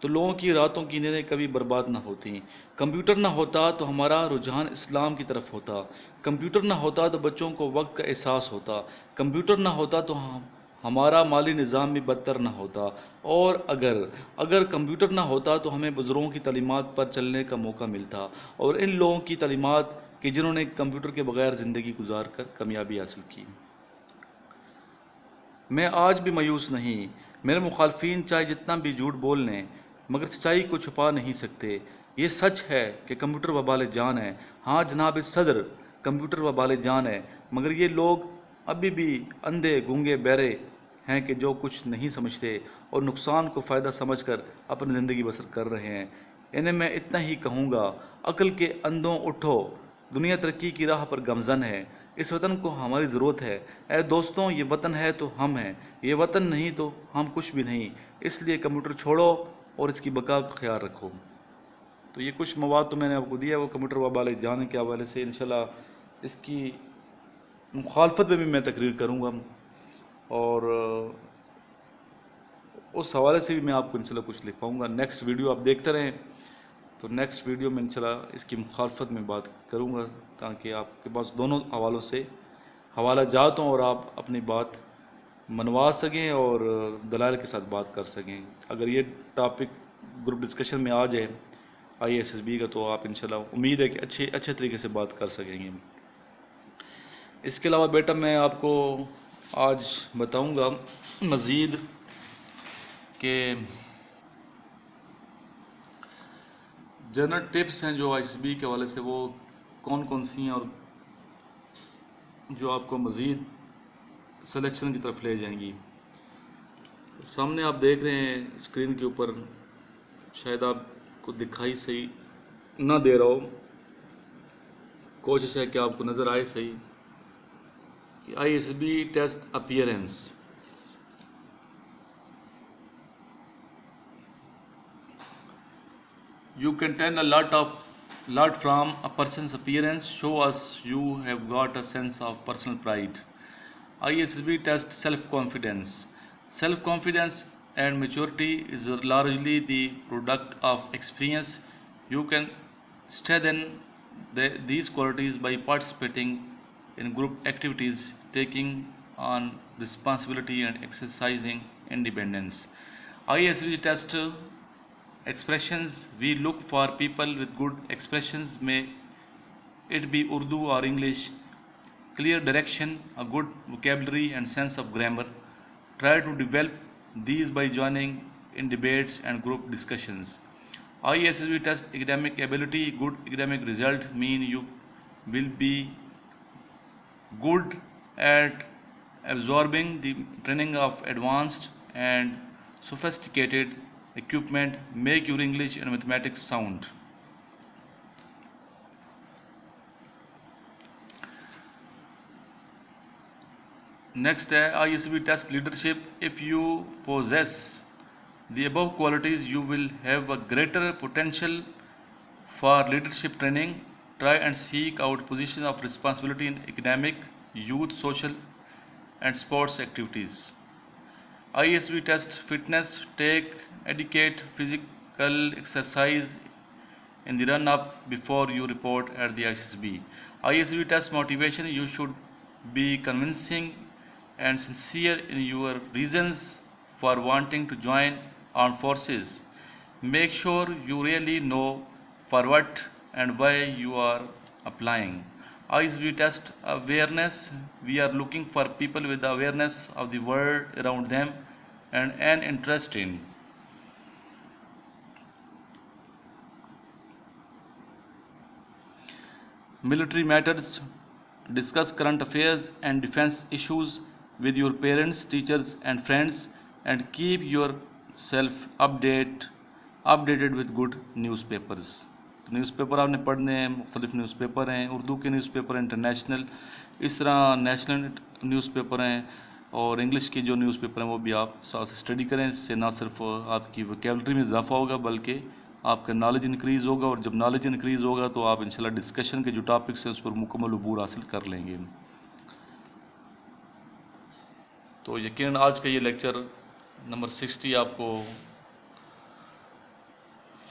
تو لوگوں کی راتوں کی نیندیں کبھی برباد نہ ہوتی. کمپیوٹر نہ ہوتا تو ہمارا رجحان اسلام کی طرف ہوتا. کمپیوٹر نہ ہوتا تو بچوں کو وقت کا احساس ہوتا. کمپیوٹر نہ ہوتا تو ہمارا مالی نظام بھی بدتر نہ ہوتا. اور اگر کمپیوٹر نہ ہوتا تو ہمیں بزرگوں کی تعلیمات پر چلنے کا موقع ملتا، اور ان لوگوں کی تعلیمات کہ جنہوں نے کمپیوٹر کے بغیر زندگی گزار کر کامیابی حاصل کی. میں آج بھی مایوس نہیں. میرے مخالفین چاہے جتنا بھی جھوٹ بول لیں مگر سچائی کو چھپا نہیں سکتے. یہ سچ ہے کہ کمپیوٹر وبال جان ہے. ہاں جناب صدر، کمپیوٹر وبال جان ہے، مگر یہ لوگ ابھی بھی اندھے گونگے بہرے ہیں کہ جو کچھ نہیں سمجھتے اور نقصان کو فائدہ سمجھ کر اپنی زندگی بسر کر رہے ہیں. انہیں میں اتنا ہی کہوں گا، عقل کے اندھوں اٹھو، دنیا ترقی کی راہ پر گامزن ہے. اس وطن کو ہماری ضرورت ہے. اے دوستوں، یہ وطن ہے تو ہم ہیں، یہ وطن نہیں تو ہم کچھ بھی نہیں. اس لیے کمپیوٹر چھوڑو اور اس کی بقا کا خیال رکھو. تو یہ کچھ مواد تو میں نے آپ کو دیا وہ کمپیوٹر وبال جان کے حوالے سے. انشاءاللہ اس کی مخالفت میں بھی میں تقریر کروں گا، اور اس حوالے سے بھی میں آپ کو انشاءاللہ کچھ لکھ پاؤں گا. نیکسٹ ویڈیو آپ دیکھتے رہیں، تو نیکسٹ ویڈیو میں انشاءاللہ اس کی مخالفت میں بات کروں گا، تاکہ آپ کے پاس دونوں حوالوں سے حوالہ جات ہوں اور آپ اپنی بات منوا سکیں اور دلائل کے ساتھ بات کر سکیں. اگر یہ ٹاپک گروپ ڈسکشن میں آ جائے ISSB کا، تو آپ انشاءاللہ امید ہے کہ اچھے طریقے سے بات کر سکیں گے. اس کے علاوہ بیٹا میں آپ کو آج بتاؤں گا مزید کہ جنرل ٹپس ہیں جو ISSB کے حوالے سے، وہ کون سی ہیں اور جو آپ کو مزید سلیکشن کی طرف لے جائیں گی. سامنے آپ دیکھ رہے ہیں اسکرین کے اوپر، شاید آپ کو دکھائی صحیح نہ دے رہا ہو، کوشش ہے کہ آپ کو نظر آئے صحیح. ISSB test appearance. You can tell a lot from a person's appearance. Show us you have got a sense of personal pride. ISSB test self-confidence. Self-confidence and maturity is largely the product of experience. You can strengthen these qualities by participating in group activities, taking on responsibility, and exercising independence. ISSB test expressions. We look for people with good expressions, may it be Urdu or English, clear direction, a good vocabulary and sense of grammar. Try to develop these by joining in debates and group discussions. ISSB test academic ability. Good academic result mean you will be good at absorbing the training of advanced and sophisticated equipment, make your English and mathematics sound. Next ہے ISSB test leadership. If you possess the above qualities, you will have a greater potential for leadership training. Try and seek out positions of responsibility in academic, youth, social and sports activities. ISSB test fitness. Take adequate physical exercise in the run up before you report at the ISSB. ISSB test motivation. You should be convincing and sincere in your reasons for wanting to join armed forces. Make sure you really know for what and why you are applying. ISSB test awareness. We are looking for people with awareness of the world around them and an interest in military matters. Discuss current affairs and defense issues with your parents, teachers and friends, and keep yourself updated with good newspapers. News paper آپ نے پڑھنے ہیں، مختلف news paper ہیں، اردو کے news paper ہیں، international, اس طرح national news paper ہیں، اور انگلش کے جو نیوز پیپر ہیں وہ بھی آپ ساتھ اسٹڈی کریں. اس سے نہ صرف آپ کی ویکیبلری میں اضافہ ہوگا بلکہ آپ کا نالج انکریز ہوگا، اور جب نالج انکریز ہوگا تو آپ انشاءاللہ ڈسکشن کے جو ٹاپکس ہیں اس پر مکمل عبور حاصل کر لیں گے. تو یقیناً آج کا یہ لیکچر نمبر 60 آپ کو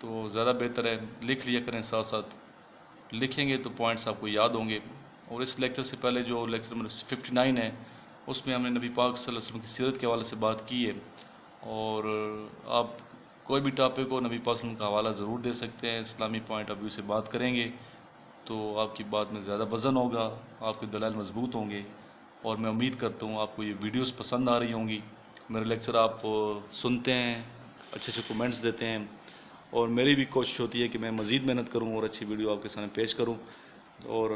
تو زیادہ بہتر ہے، لکھ لیا کریں، ساتھ ساتھ لکھیں گے تو پوائنٹس آپ کو یاد ہوں گے۔ اور اس لیکچر سے پہلے جو لیکچر نمبر 59 ہے اس میں ہم نے نبی پاک صلی اللہ علیہ وسلم کی سیرت کے حوالے سے بات کی ہے، اور آپ کوئی بھی ٹاپک ہو نبی پاک صلی اللہ علیہ وسلم کا حوالہ ضرور دے سکتے ہیں۔ اسلامی پوائنٹ آف ویو سے بات کریں گے تو آپ کی بات میں زیادہ وزن ہوگا، آپ کے دلائل مضبوط ہوں گے، اور میں امید کرتا ہوں آپ کو یہ ویڈیوز پسند آ رہی ہوں گی۔ میرے لیکچر آپ سنتے ہیں، اچھے سے کومنٹس دیتے ہیں، اور میری بھی کوشش ہوتی ہے کہ میں مزید محنت کروں اور اچھی ویڈیو آپ کے سامنے پیش کروں، اور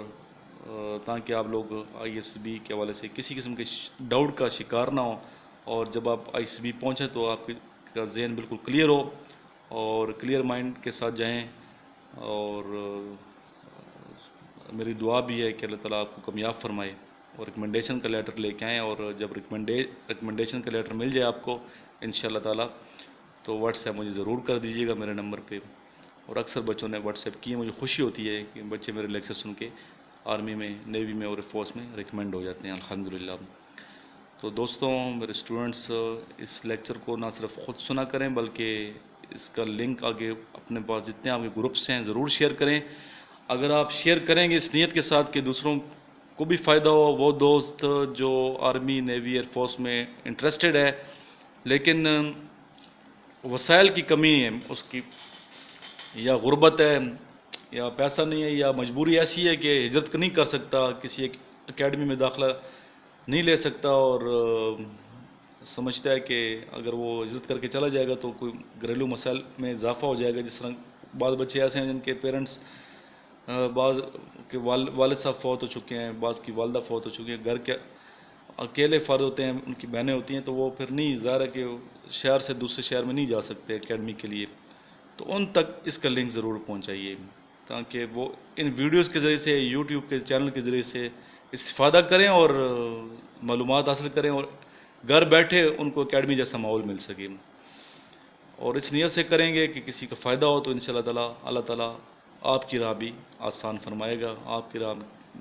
تاکہ آپ لوگ ISB کے حوالے سے کسی قسم کے ڈاؤٹ کا شکار نہ ہوں، اور جب آپ ISB پہنچیں تو آپ کا ذہن بالکل کلیئر ہو اور کلیئر مائنڈ کے ساتھ جائیں۔ اور میری دعا بھی ہے کہ اللہ تعالیٰ آپ کو کامیاب فرمائے، اور ریکمنڈیشن کا لیٹر لے کے آئیں، اور جب ریکمنڈیشن کا لیٹر مل جائے آپ کو انشاءاللہ تعالیٰ تو واٹس ایپ مجھے ضرور کر دیجیے گا میرے نمبر پہ۔ اور اکثر بچوں نے واٹس ایپ کیے، مجھے خوشی ہوتی ہے کہ بچے میرے لیکچر سن کے آرمی میں، نیوی میں اور ایئر فورس میں ریکمینڈ ہو جاتے ہیں الحمدللہ۔ تو دوستوں، میرے اسٹوڈنٹس، اس لیکچر کو نہ صرف خود سنا کریں بلکہ اس کا لنک آگے اپنے پاس جتنے آپ کے گروپس ہیں ضرور شیئر کریں۔ اگر آپ شیئر کریں گے اس نیت کے ساتھ کہ دوسروں کو بھی فائدہ ہو، وہ دوست جو آرمی، نیوی، ایئر فورس میں انٹرسٹڈ ہے لیکن وسائل کی کمی ہے، اس کی یا غربت ہے یا پیسہ نہیں ہے یا مجبوری ایسی ہے کہ ہجرت نہیں کر سکتا، کسی ایک اکیڈمی میں داخلہ نہیں لے سکتا، اور سمجھتا ہے کہ اگر وہ ہجرت کر کے چلا جائے گا تو کوئی گھریلو مسائل میں اضافہ ہو جائے گا۔ جس طرح بعض بچے ایسے ہیں جن کے پیرنٹس، بعض کے والد صاحب فوت ہو چکے ہیں، بعض کی والدہ فوت ہو چکی ہیں، گھر کے اکیلے فرد ہوتے ہیں، ان کی بہنیں ہوتی ہیں، تو وہ پھر نہیں، ظاہر ہے کہ شہر سے دوسرے شہر میں نہیں جا سکتے اکیڈمی کے لیے، تو ان تک اس کا لنک ضرور پہنچائیے تاکہ وہ ان ویڈیوز کے ذریعے سے، یوٹیوب کے چینل کے ذریعے سے استفادہ کریں اور معلومات حاصل کریں، اور گھر بیٹھے ان کو اکیڈمی جیسا ماحول مل سکے۔ اور اس نیت سے کریں گے کہ کسی کا فائدہ ہو تو انشاءاللہ اللہ تعالیٰ آپ کی راہ بھی آسان فرمائے گا، آپ کی راہ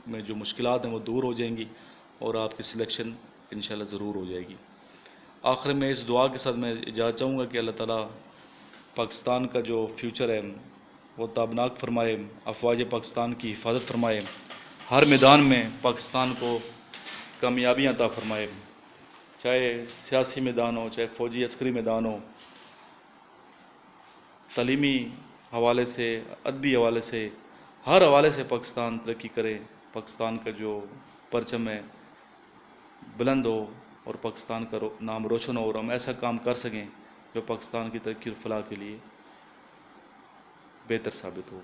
میں جو مشکلات ہیں وہ دور ہو جائیں گی، اور آپ کی سلیکشن انشاءاللہ ضرور ہو جائے گی۔ آخر میں اس دعا کے ساتھ میں اجازت چاہوں گا کہ اللہ تعالیٰ پاکستان کا جو فیوچر ہے وہ تابناک فرمائے، افواج پاکستان کی حفاظت فرمائے، ہر میدان میں پاکستان کو کامیابیاں عطا فرمائے، چاہے سیاسی میدان ہو، چاہے فوجی عسکری میدان ہو، تعلیمی حوالے سے، ادبی حوالے سے، ہر حوالے سے پاکستان ترقی کرے، پاکستان کا جو پرچم ہے بلند ہو، اور پاکستان کا نام روشن ہو، اور ہم ایسا کام کر سکیں جو پاکستان کی ترقی اور فلاح کے لیے بہتر ثابت ہو۔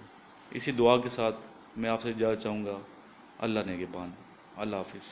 اسی دعا کے ساتھ میں آپ سے اجازت چاہوں گا۔ اللہ نگہبان۔ اللہ حافظ۔